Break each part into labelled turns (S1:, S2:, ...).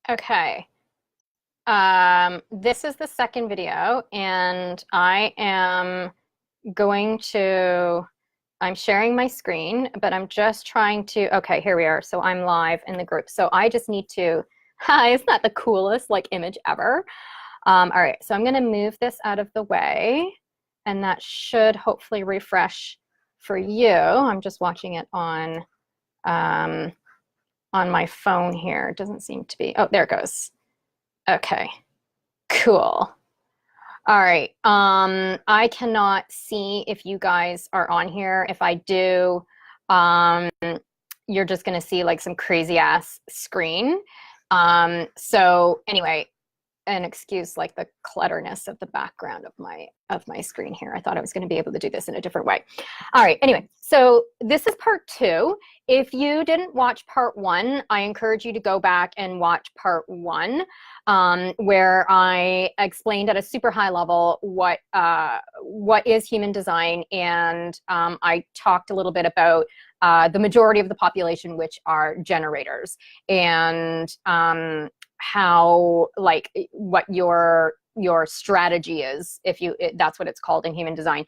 S1: Okay. This is the second video, and going to, I'm sharing my screen, but I'm just trying to, okay, here we are. So I'm live in the group. So I just need to, hi, isn't that the coolest like image ever? All right, so I'm gonna move this out of the way, and that should hopefully refresh for you. I'm just watching it um, on my phone here. It doesn't seem to be, oh, there it goes. Okay. Cool. All right. I cannot see if you guys are on here. If I do, um, you're just gonna see like some crazy ass screen. So anyway, and excuse like the clutterness of the background of my screen here. I thought I was going to be able to do this in a different way. All right, anyway, so this is part two. If you didn't watch part one, I encourage you to go back and watch part one, where I explained at a super high level what is human design, and I talked a little bit about the majority of the population, which are generators, and how like what your strategy is, if you that's what it's called in human design,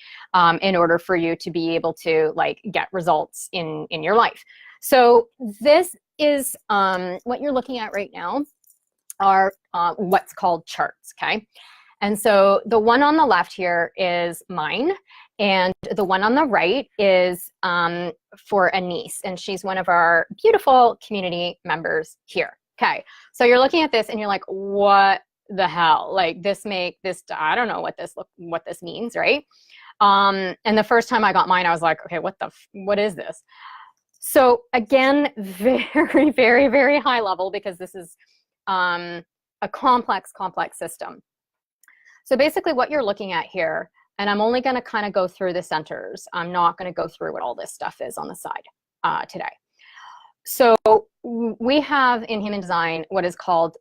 S1: in order for you to be able to like get results in your life. So this is what you're looking at right now are what's called charts. Okay, and so the one on the left here is mine, and the one on the right is for a niece, and she's one of our beautiful community members here. Okay, so you're looking at this and you're like, what the hell? Like this I don't know what this means, right? And the first time I got mine, I was like, okay, what is this? So again, very, very, very high level, because this is a complex system. So basically what you're looking at here, and I'm only going to kind of go through the centers. I'm not going to go through what all this stuff is on the side today. So we have in human design what is called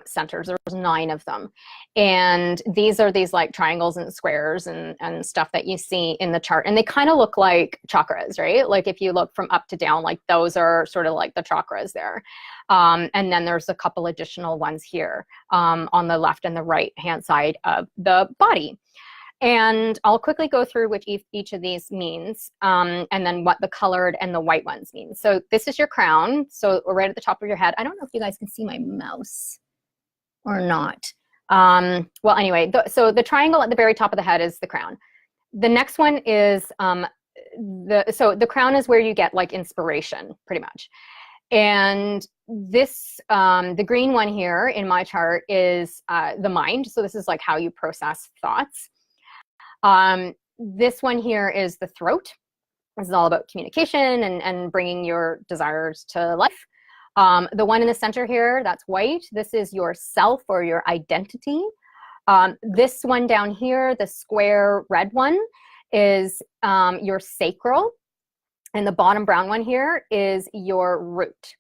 S1: centers. There's 9 of them. And these are these like triangles and squares and stuff that you see in the chart. And they kind of look like chakras, right? Like if you look from up to down, like those are sort of like the chakras there. And then there's a couple additional ones here on the left and the right hand side of the body. And I'll quickly go through which each of these means, and then what the colored and the white ones mean. So this is your crown. So right at the top of your head. I don't know if you guys can see my mouse or not. Well, anyway, so the triangle at the very top of the head is the crown. The next one is the crown is where you get like inspiration, pretty much. And this, the green one here in my chart is the mind. So this is like how you process thoughts. This one here is the throat. This is all about communication and bringing your desires to life. The one in the center here, that's white. This is your self or your identity. This one down here, the square red one, is your sacral. And the bottom brown one here is your root.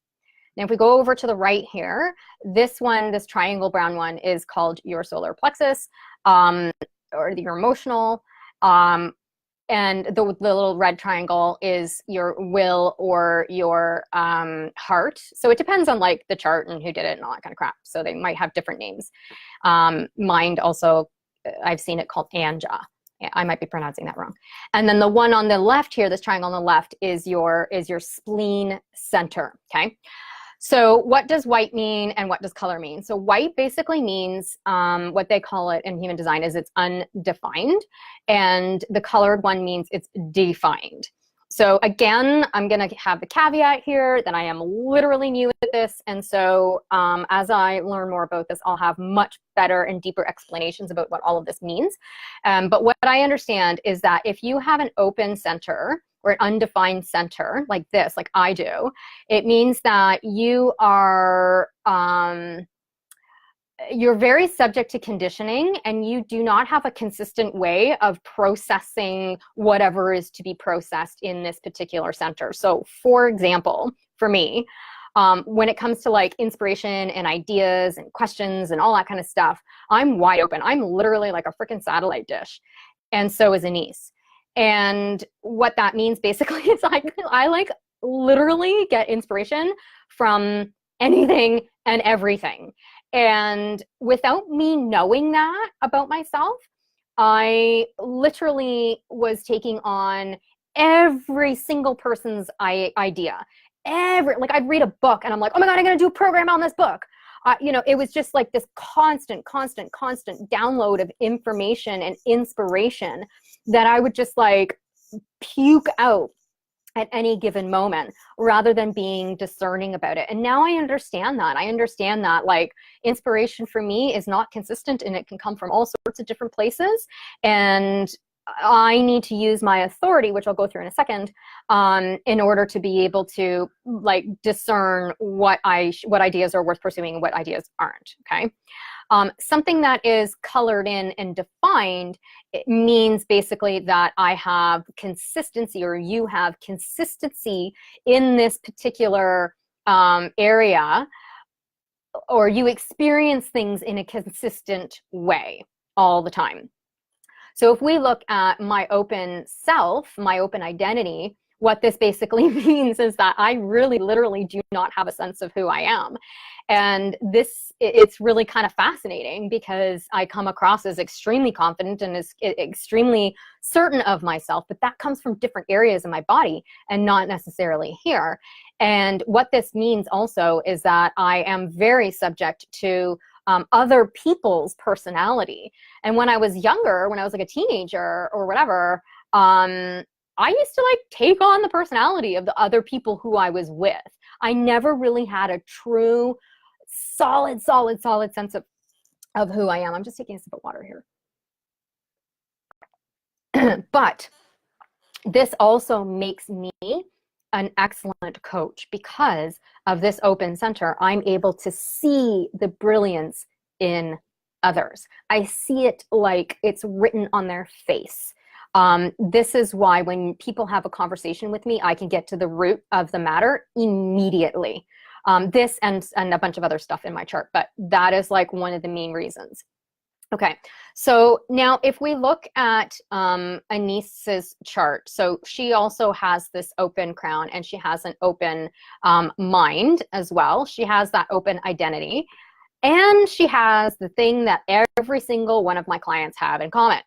S1: Now, if we go over to the right here, this one, this triangle brown one, is called your solar plexus. Or your emotional, and the little red triangle is your will or your heart. So it depends on like the chart and who did it and all that kind of crap. So they might have different names. Mind also, I've seen it called Anja. I might be pronouncing that wrong. And then the one on the left here, this triangle on the left, is your spleen center. Okay. So what does white mean and what does color mean? So white basically means what they call it in human design is it's undefined, and the colored one means it's defined. So again, I'm going to have the caveat here that I am literally new at this, and so as I learn more about this, I'll have much better and deeper explanations about what all of this means. But what I understand is that if you have an open center, or an undefined center like this, like I do, it means that you are you're very subject to conditioning, and you do not have a consistent way of processing whatever is to be processed in this particular center. So for example, for me, when it comes to like inspiration and ideas and questions and all that kind of stuff, I'm wide open. I'm literally like a freaking satellite dish. And so is Anise. And what that means basically is I like literally get inspiration from anything and everything. And without me knowing that about myself, I literally was taking on every single person's idea. Like I'd read a book and I'm like, oh my God, I'm going to do a program on this book. It was just like this constant download of information and inspiration that I would just like puke out at any given moment rather than being discerning about it. And now I understand that. I understand that like inspiration for me is not consistent and it can come from all sorts of different places. And I need to use my authority, which I'll go through in a second, in order to be able to like discern what ideas are worth pursuing and what ideas aren't. Okay. Something that is colored in and defined, it means basically that I have consistency, or you have consistency in this particular area, or you experience things in a consistent way all the time. So if we look at my open self, my open identity, what this basically means is that I really literally do not have a sense of who I am. And it's really kind of fascinating because I come across as extremely confident and is extremely certain of myself, but that comes from different areas of my body and not necessarily here. And what this means also is that I am very subject to other people's personality. And when I was younger, when I was like a teenager or whatever, I used to like take on the personality of the other people who I was with. I never really had a true, solid sense of who I am. I'm just taking a sip of water here. But this also makes me an excellent coach because of this open center. I'm able to see the brilliance in others. I see it like it's written on their face. This is why when people have a conversation with me, I can get to the root of the matter immediately. This and a bunch of other stuff in my chart, but that is like one of the main reasons. Okay, so now if we look at Anis's chart, so she also has this open crown and she has an open mind as well. She has that open identity and she has the thing that every single one of my clients have in common,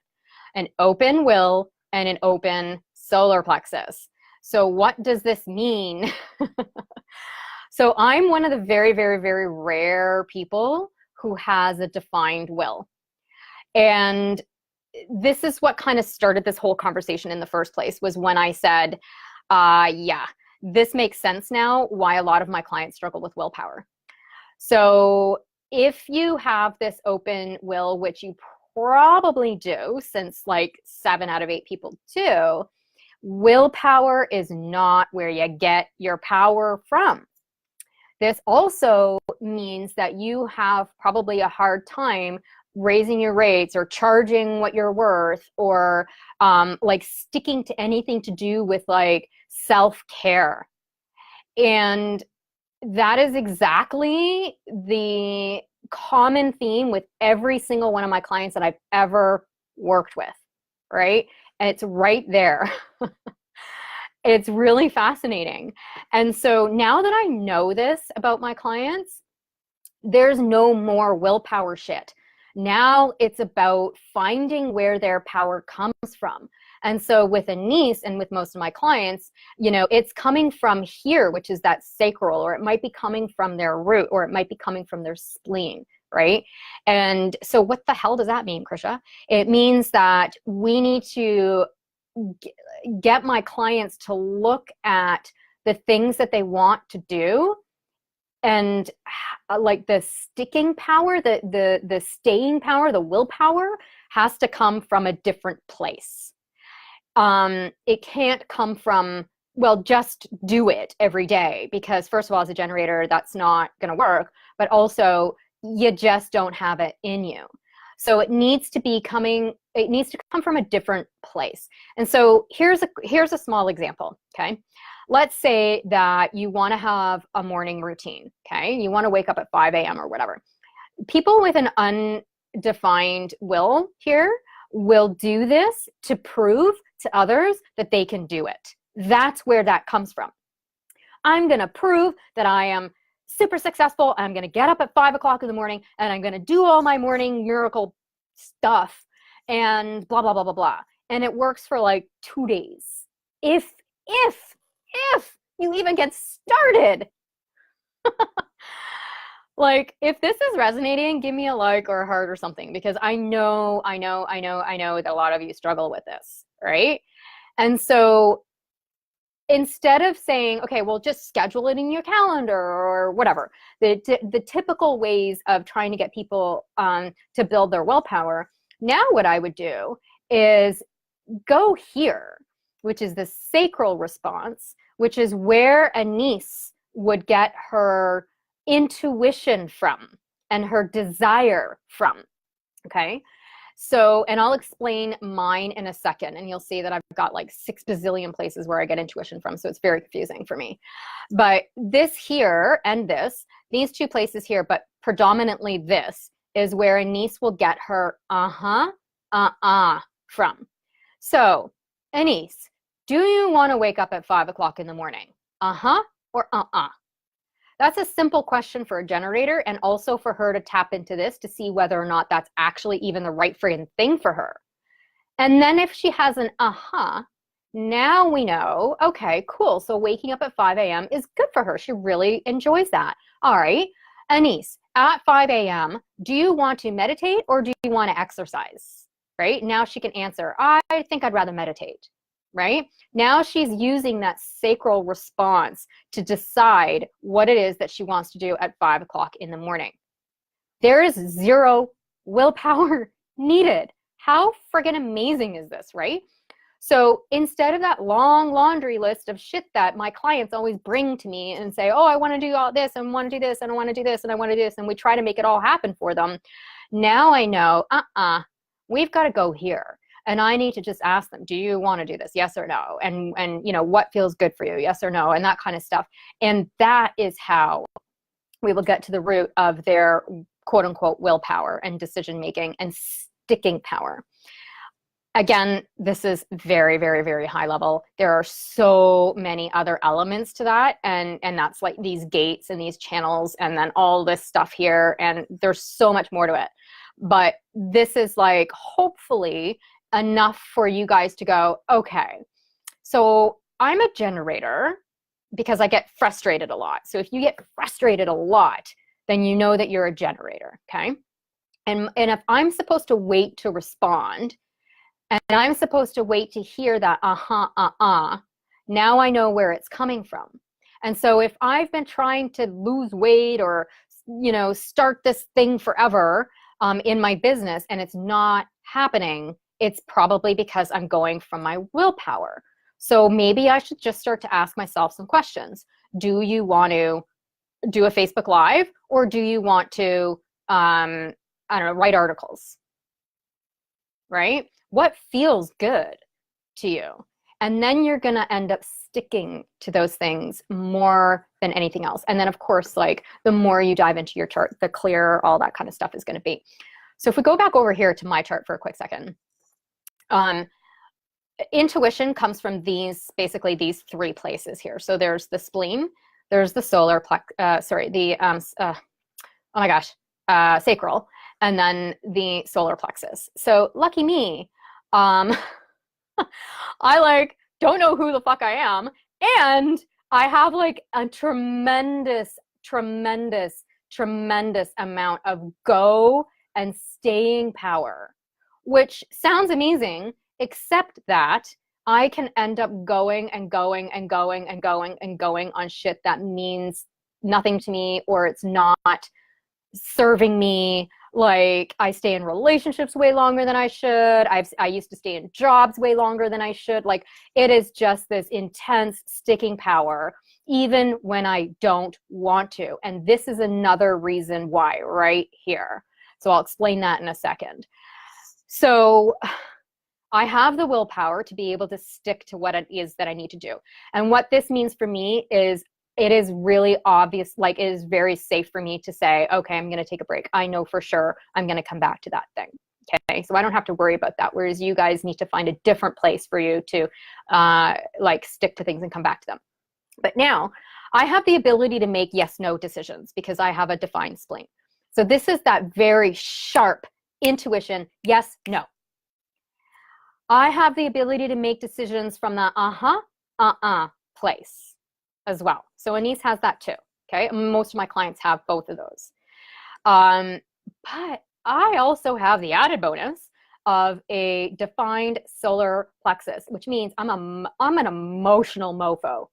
S1: an open will and an open solar plexus. So what does this mean? So I'm one of the very rare people who has a defined will. And this is what kind of started this whole conversation in the first place, was when I said, yeah, this makes sense now why a lot of my clients struggle with willpower. So if you have this open will, which you probably do, since like 7 out of 8 people do, willpower is not where you get your power from. This also means that you have probably a hard time raising your rates or charging what you're worth, or like sticking to anything to do with like self-care. And that is exactly the common theme with every single one of my clients that I've ever worked with, right? And it's right there. It's really fascinating. And so now that I know this about my clients, there's no more willpower shit. Now it's about finding where their power comes from. And so with Anis and with most of my clients, you know, it's coming from here, which is that sacral, or it might be coming from their root, or it might be coming from their spleen, right? And so what the hell does that mean, Krisha? It means that we need to get my clients to look at the things that they want to do, and like the sticking power, the staying power, the willpower has to come from a different place. It can't come from, well, just do it every day, because first of all, as a generator, that's not going to work, but also you just don't have it in you. So it needs to come from a different place. And so here's a small example, okay? Let's say that you want to have a morning routine, okay? You want to wake up at 5 a.m. or whatever. People with an undefined will here will do this to prove to others that they can do it. That's where that comes from. I'm going to prove that I am super successful. I'm going to get up at 5 o'clock in the morning and I'm going to do all my morning miracle stuff and blah, blah, blah, blah, blah. And it works for like 2 days. If you even get started. Like, if this is resonating, give me a like or a heart or something, because I know that a lot of you struggle with this, right? And so instead of saying, okay, well, just schedule it in your calendar or whatever, the typical ways of trying to get people to build their willpower, now what I would do is go here, which is the sacral response, which is where Anais would get her intuition from and her desire from, okay? So, and I'll explain mine in a second, and you'll see that I've got like 6 bazillion places where I get intuition from, so it's very confusing for me. But this here and this, these 2 places here, but predominantly this, is where Anais will get her from. So, Anais, do you want to wake up at 5 o'clock in the morning? Or That's a simple question for a generator, and also for her to tap into this to see whether or not that's actually even the right friggin' thing for her. And then if she has an now we know, okay, cool. So waking up at 5 a.m. is good for her. She really enjoys that. All right, Anais, at 5 a.m., do you want to meditate or do you want to exercise? Right? Now she can answer, I think I'd rather meditate. Right? Now she's using that sacral response to decide what it is that she wants to do at 5 o'clock in the morning. There is 0 willpower needed. How friggin' amazing is this, right? So instead of that long laundry list of shit that my clients always bring to me and say, oh, I want to do all this and want to do this and I want to do this and I want to do this, and we try to make it all happen for them. Now I know, we've got to go here. And I need to just ask them, do you want to do this? Yes or no? And you know, what feels good for you? Yes or no? And that kind of stuff. And that is how we will get to the root of their quote unquote willpower and decision making and sticking power. Again, this is very, very, very high level. There are so many other elements to that. And that's like these gates and these channels and then all this stuff here. And there's so much more to it. But this is like, hopefully, enough for you guys to go, okay, so I'm a generator because I get frustrated a lot. So if you get frustrated a lot, then you know that you're a generator, okay? And if I'm supposed to wait to respond, and I'm supposed to wait to hear that now I know where it's coming from. And so if I've been trying to lose weight or, you know, start this thing forever in my business and it's not happening, it's probably because I'm going from my willpower. So maybe I should just start to ask myself some questions. Do you want to do a Facebook Live, or do you want to, I don't know, write articles, right? What feels good to you? And then you're going to end up sticking to those things more than anything else. And then of course, like the more you dive into your chart, the clearer all that kind of stuff is going to be. So if we go back over here to my chart for a quick second, intuition comes from basically these 3 places here. So there's the spleen, there's the solar sacral, and then the solar plexus. So lucky me, I like don't know who the fuck I am, and I have like a tremendous amount of go and staying power, which sounds amazing, except that I can end up going and going and going and going and going on shit that means nothing to me, or it's not serving me. Like, I stay in relationships way longer than I should. I used to stay in jobs way longer than I should. Like, it is just this intense sticking power, even when I don't want to. And this is another reason why right here. So I'll explain that in a second. So I have the willpower to be able to stick to what it is that I need to do. And what this means for me is it is really obvious, like it is very safe for me to say, okay, I'm going to take a break. I know for sure I'm going to come back to that thing. Okay, so I don't have to worry about that. Whereas you guys need to find a different place for you to like stick to things and come back to them. But now I have the ability to make yes/no decisions because I have a defined spleen. So this is that very sharp intuition, yes, no. I have the ability to make decisions from the place as well. So Anise has that too, okay? Most of my clients have both of those. But I also have the added bonus of a defined solar plexus, which means I'm an emotional mofo.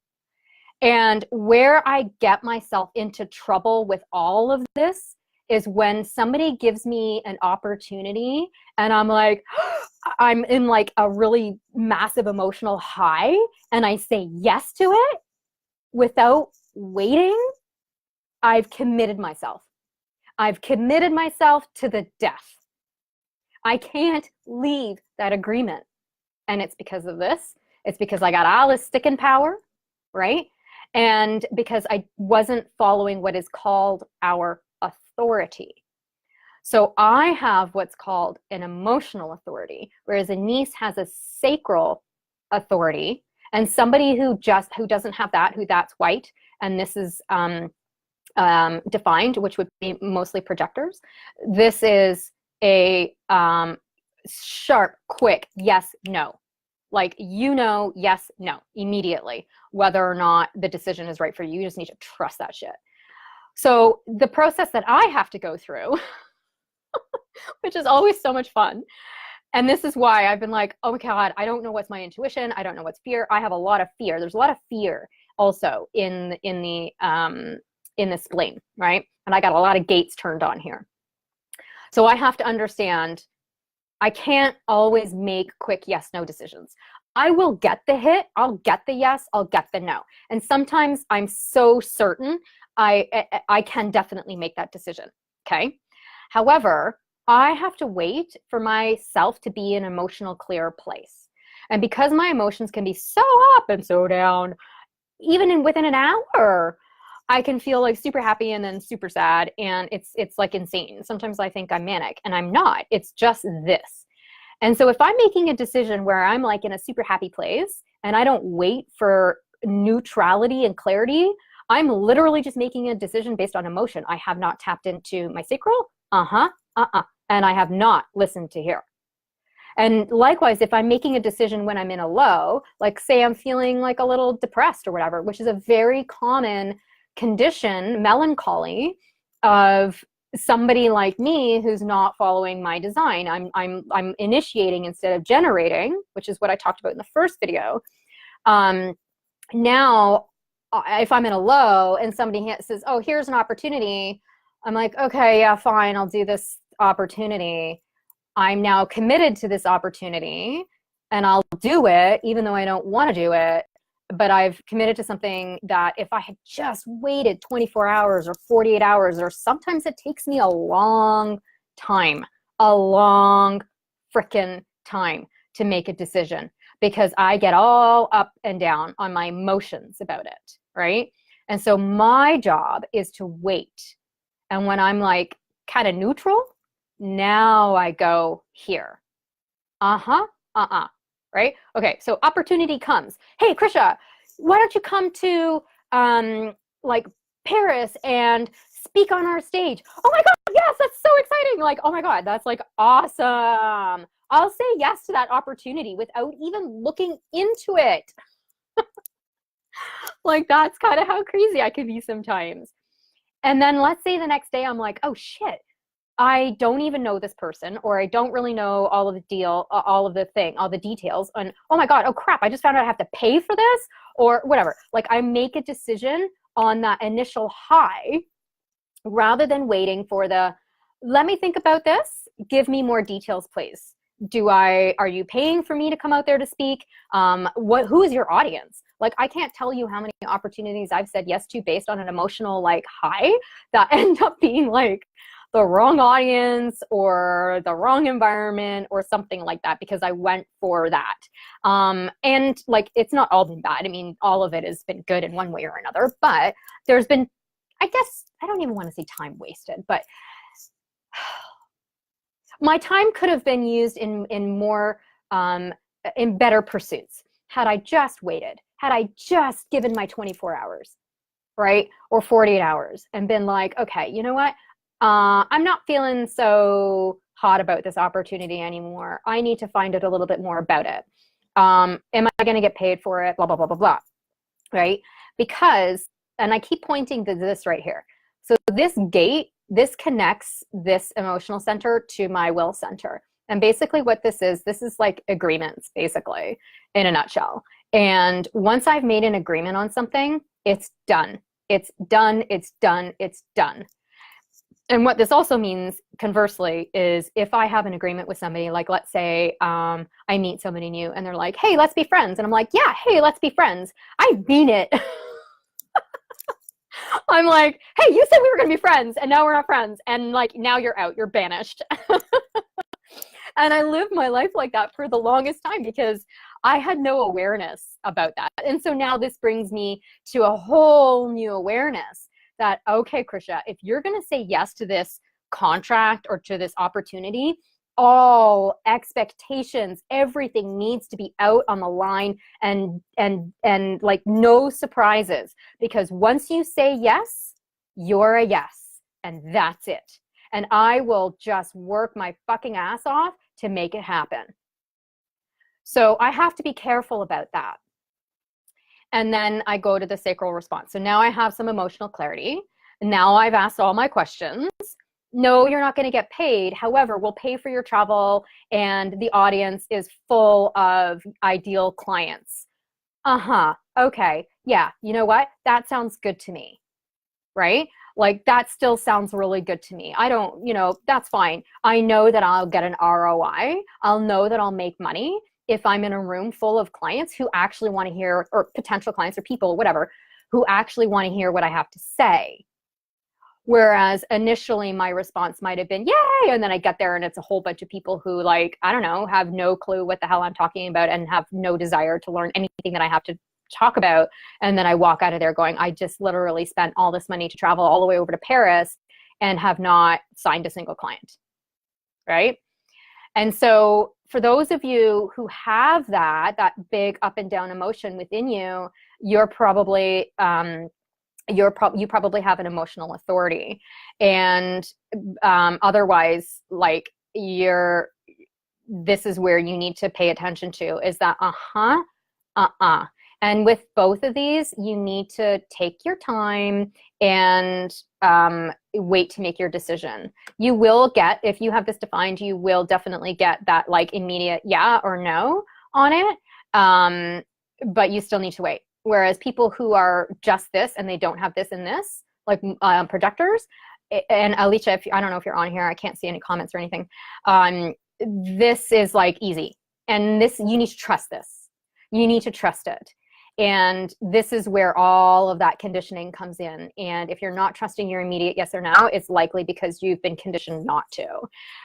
S1: And where I get myself into trouble with all of this is when somebody gives me an opportunity and I'm like, I'm in like a really massive emotional high and I say yes to it without waiting. I've committed myself. I've committed myself to the death. I can't leave that agreement. And it's because of this. It's because I got all this sticking power, right? And because I wasn't following what is called our authority. So I have what's called an emotional authority, whereas Anise has a sacral authority. And somebody who doesn't have that, who that's white, and this is defined, which would be mostly projectors. This is a sharp, quick yes, no. Like, yes, no, immediately, whether or not the decision is right for you. You just need to trust that shit. So the process that I have to go through, which is always so much fun, and this is why I've been like, oh my God, I don't know what's my intuition. I don't know what's fear. I have a lot of fear. There's a lot of fear also in the spleen, right? And I got a lot of gates turned on here. So I have to understand I can't always make quick yes, no decisions. I will get the hit, I'll get the yes, I'll get the no. And sometimes I'm so certain I can definitely make that decision, okay? However, I have to wait for myself to be in an emotional clear place. And because my emotions can be so up and so down, even within an hour, I can feel like super happy and then super sad, and it's like insane. Sometimes I think I'm manic, and I'm not. It's just this. And so if I'm making a decision where I'm like in a super happy place and I don't wait for neutrality and clarity, I'm literally just making a decision based on emotion. I have not tapped into my sacral, and I have not listened to here. And likewise, if I'm making a decision when I'm in a low, like say I'm feeling like a little depressed or whatever, which is a very common condition, melancholy, of somebody like me who's not following my design. I'm initiating instead of generating, which is what I talked about in the first video. Now, if I'm in a low and somebody says, oh, here's an opportunity, I'm like, okay, yeah, fine, I'll do this opportunity. I'm now committed to this opportunity and I'll do it even though I don't want to do it. But I've committed to something that if I had just waited 24 hours or 48 hours, or sometimes it takes me a long time, a long frickin' time to make a decision, because I get all up and down on my emotions about it, right? And so my job is to wait. And when I'm like kind of neutral, now I go here. Right? Okay, so opportunity comes. Hey, Krisha, why don't you come to like Paris and speak on our stage? Oh my God, yes, that's so exciting. Like, oh my God, that's like awesome. I'll say yes to that opportunity without even looking into it. Like, that's kind of how crazy I can be sometimes. And then let's say the next day I'm like, oh shit, I don't even know this person, or I don't really know all of the details. And oh my God, oh crap, I just found out I have to pay for this, or whatever. Like, I make a decision on that initial high rather than waiting for let me think about this. Give me more details, please. Are you paying for me to come out there to speak? Who is your audience? Like, I can't tell you how many opportunities I've said yes to based on an emotional like high that end up being like the wrong audience or the wrong environment or something like that, because I went for that. And like, it's not all been bad. I mean, all of it has been good in one way or another, but there's been, I guess, I don't even want to say time wasted, but my time could have been used in more, in better pursuits. Had I just waited, had I just given my 24 hours. right? Or 48 hours and been like, okay, you know what? I'm not feeling so hot about this opportunity anymore. I need to find out a little bit more about it. Am I going to get paid for it? Blah, blah, blah, blah, blah. Right? Because, and I keep pointing to this right here. So this gate, this connects this emotional center to my will center. And basically what this is like agreements, basically, in a nutshell. And once I've made an agreement on something, it's done. It's done, it's done, it's done. And what this also means, conversely, is if I have an agreement with somebody, like let's say I meet somebody new and they're like, hey, let's be friends. And I'm like, yeah, hey, let's be friends. I mean it. I'm like, hey, you said we were going to be friends and now we're not friends. And like, now you're out, you're banished. And I lived my life like that for the longest time because I had no awareness about that. And so now this brings me to a whole new awareness that, okay, Krisha, if you're going to say yes to this contract or to this opportunity, all expectations, everything needs to be out on the line and like no surprises, because once you say yes, you're a yes, and that's it. And I will just work my fucking ass off to make it happen. So I have to be careful about that. And then I go to the sacral response. So now I have some emotional clarity. Now I've asked all my questions. No, you're not going to get paid. However, we'll pay for your travel and the audience is full of ideal clients. Okay. Yeah. You know what? That sounds good to me. Right? Like that still sounds really good to me. I don't, that's fine. I know that I'll get an ROI. I'll know that I'll make money if I'm in a room full of clients who actually want to hear, or potential clients or people, whatever, who actually want to hear what I have to say. Whereas initially my response might have been, yay, and then I get there and it's a whole bunch of people who, like, I don't know, have no clue what the hell I'm talking about and have no desire to learn anything that I have to talk about. And then I walk out of there going, I just literally spent all this money to travel all the way over to Paris and have not signed a single client, right? And so for those of you who have that big up and down emotion within you, you're probably you probably have an emotional authority, and otherwise, like, this is where you need to pay attention to, is that and with both of these, you need to take your time and wait to make your decision. You will get, if you have this defined, you will definitely get that like immediate yeah or no on it, but you still need to wait. Whereas people who are just this and they don't have this and this, like projectors, and Alicia, I don't know if you're on here, I can't see any comments or anything. This is like easy. And this, you need to trust this. You need to trust it. And this is where all of that conditioning comes in. And if you're not trusting your immediate yes or no, it's likely because you've been conditioned not to.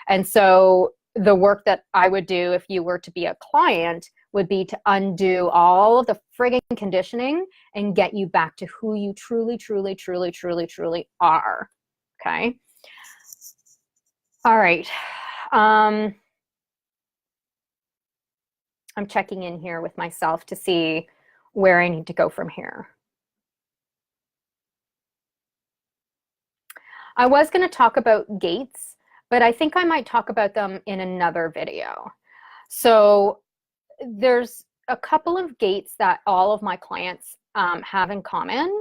S1: And so the work that I would do if you were to be a client would be to undo all of the frigging conditioning and get you back to who you truly, truly, truly, truly, truly are. Okay. All right. I'm checking in here with myself to see where I need to go from here. I was going to talk about gates, but I think I might talk about them in another video. So there's a couple of gates that all of my clients have in common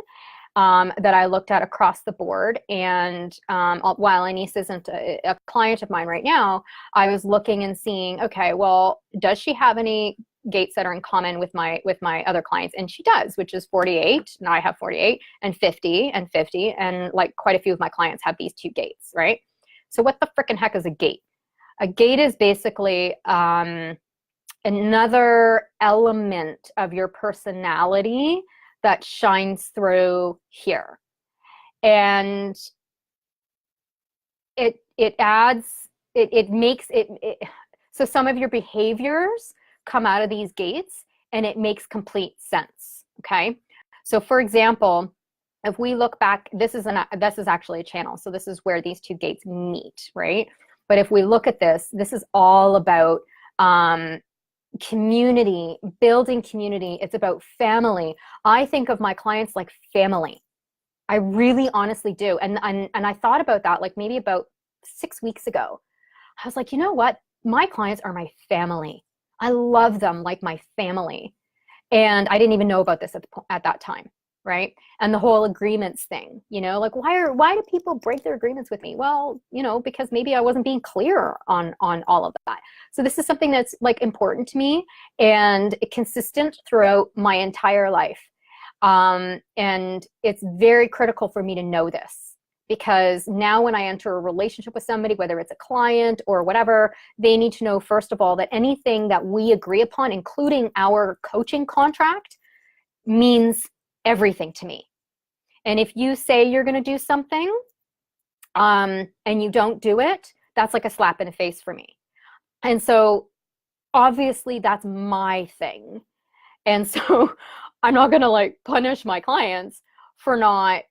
S1: that I looked at across the board. And while Anise isn't a client of mine right now, I was looking and seeing, okay, well, does she have any gates that are in common with my other clients? And she does, which is 48. Now I have 48 and 50 and 50, and like quite a few of my clients have these two gates, right? So what the frickin' heck is a gate? A gate is basically another element of your personality that shines through here. And it makes it so some of your behaviors come out of these gates and it makes complete sense. Okay. So for example, if we look back, this is actually a channel. So this is where these two gates meet, right? But if we look at this is all about community, building community. It's about family. I think of my clients like family. I really honestly do. And I thought about that like maybe about 6 weeks ago. I was like, you know what? My clients are my family. I love them like my family. And I didn't even know about this at that time, right? And the whole agreements thing, like why do people break their agreements with me? Well, because maybe I wasn't being clear on all of that. So this is something that's like important to me and consistent throughout my entire life. And it's very critical for me to know this, because now when I enter a relationship with somebody, whether it's a client or whatever, they need to know, first of all, that anything that we agree upon, including our coaching contract, means everything to me. And if you say you're going to do something and you don't do it, that's like a slap in the face for me. And so obviously that's my thing. And so I'm not going to like punish my clients for not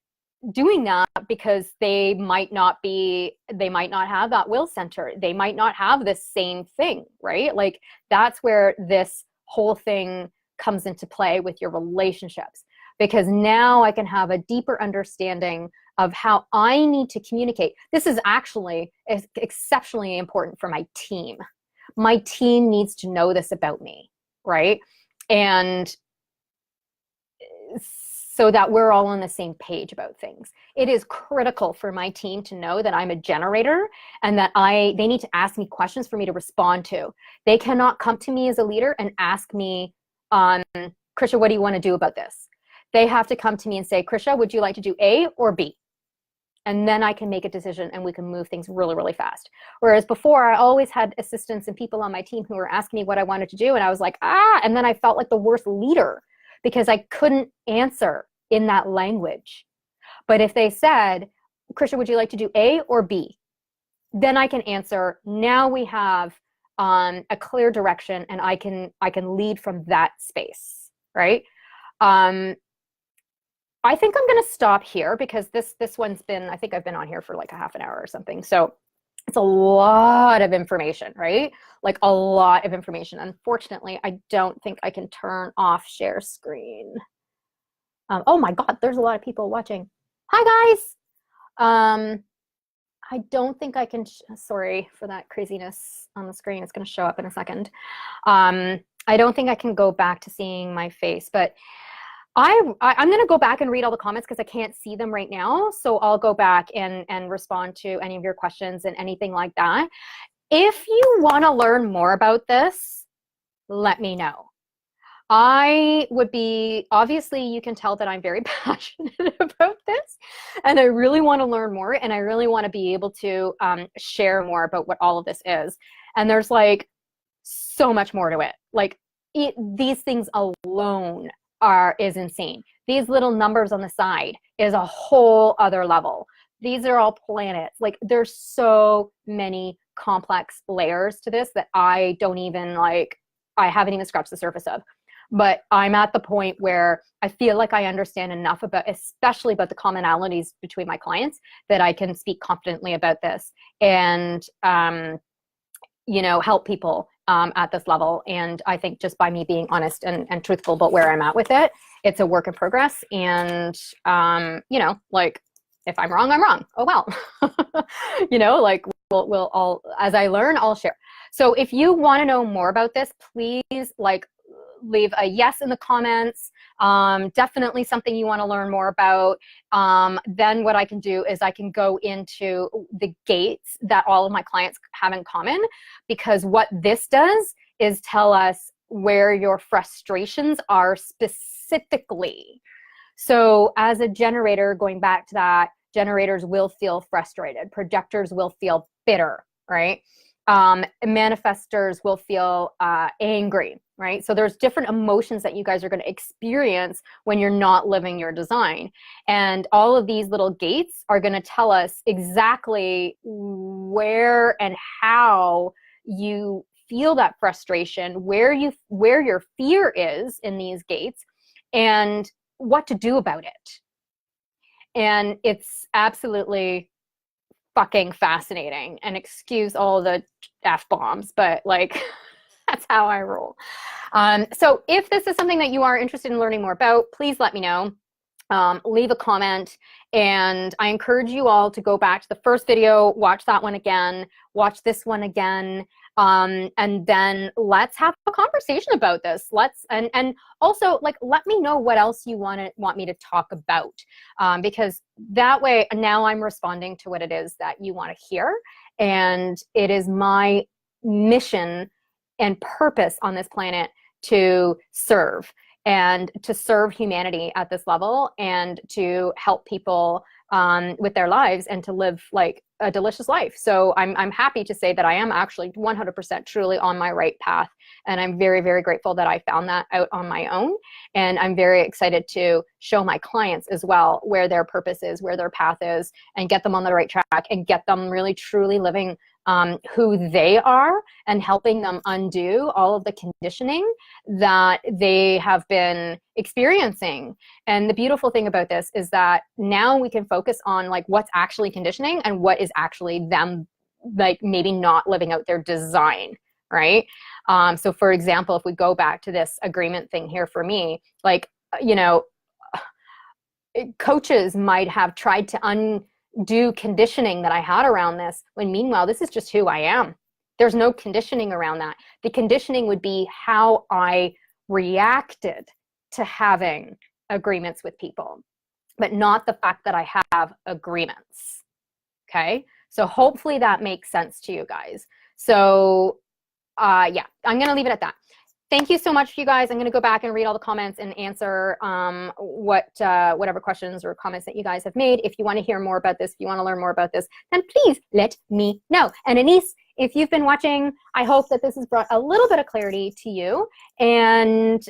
S1: doing that, because they might not have that will center. They might not have this same thing, right? Like that's where this whole thing comes into play with your relationships, because now I can have a deeper understanding of how I need to communicate. This is actually exceptionally important for my team. My team needs to know this about me, right? And so that we're all on the same page about things. It is critical for my team to know that I'm a generator and that they need to ask me questions for me to respond to. They cannot come to me as a leader and ask me, Krisha, what do you want to do about this? They have to come to me and say, Krisha, would you like to do A or B? And then I can make a decision and we can move things really, really fast. Whereas before, I always had assistants and people on my team who were asking me what I wanted to do. And I was like, and then I felt like the worst leader because I couldn't answer in that language. But if they said, Krisha, would you like to do A or B? Then I can answer. Now we have a clear direction and I can lead from that space, right? I think I'm going to stop here because this one's been, I think I've been on here for like a half an hour or something. So it's a lot of information, right? Like a lot of information. Unfortunately, I don't think I can turn off share screen. Oh my God, there's a lot of people watching. Hi guys. I don't think I can, sorry for that craziness on the screen. It's going to show up in a second. I don't think I can go back to seeing my face, but I'm going to go back and read all the comments because I can't see them right now. So I'll go back and respond to any of your questions and anything like that. If you want to learn more about this, let me know. I would be, obviously you can tell that I'm very passionate about this and I really want to learn more and I really want to be able to share more about what all of this is. And there's like so much more to it. Like these things alone is insane. These little numbers on the side is a whole other level. These are all planets. Like there's so many complex layers to this that I haven't even scratched the surface of. But I'm at the point where I feel like I understand enough about, especially about the commonalities between my clients, that I can speak confidently about this and, help people at this level. And I think just by me being honest and truthful about where I'm at with it, it's a work in progress. And, like if I'm wrong, I'm wrong. Oh, well, like we'll all, as I learn, I'll share. So if you want to know more about this, please leave a yes in the comments. Definitely something you want to learn more about. Then what I can do is I can go into the gates that all of my clients have in common, because what this does is tell us where your frustrations are specifically. So as a generator, going back to that, generators will feel frustrated. Projectors will feel bitter, right? Manifestors will feel angry, right? So there's different emotions that you guys are going to experience when you're not living your design. And all of these little gates are going to tell us exactly where and how you feel that frustration, where your fear is in these gates, and what to do about it. And it's absolutely fucking fascinating, and excuse all the F-bombs, but like that's how I roll. So if this is something that you are interested in learning more about, please let me know. leave a comment, and I encourage you all to go back to the first video, watch that one again, watch this one again, and then let's have a conversation about this. And also, like, let me know what else you want me to talk about, because that way now I'm responding to what it is that you want to hear, and it is my mission and purpose on this planet to serve humanity at this level, and to help people with their lives, and to live like a delicious life. So I'm happy to say that I am actually 100% truly on my right path. And I'm very, very grateful that I found that out on my own. And I'm very excited to show my clients as well where their purpose is, where their path is, and get them on the right track, and get them really truly living who they are, and helping them undo all of the conditioning that they have been experiencing. And the beautiful thing about this is that now we can focus on like what's actually conditioning, and what is actually them, like maybe not living out their design, right? So for example, if we go back to this agreement thing here for me, like, you know, coaches might have tried to undo conditioning that I had around this, when meanwhile, this is just who I am. There's no conditioning around that. The conditioning would be how I reacted to having agreements with people, but not the fact that I have agreements. Okay, so hopefully that makes sense to you guys. So yeah, I'm gonna leave it at that. Thank you so much, you guys. I'm going to go back and read all the comments and answer whatever questions or comments that you guys have made. If you want to hear more about this, if you want to learn more about this, then please let me know. And Anise, if you've been watching, I hope that this has brought a little bit of clarity to you. And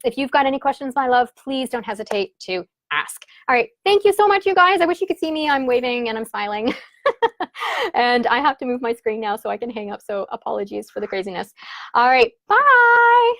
S1: if you've got any questions, my love, please don't hesitate to ask. All right. Thank you so much, you guys. I wish you could see me. I'm waving and I'm smiling. And I have to move my screen now so I can hang up. So apologies for the craziness. All right. Bye.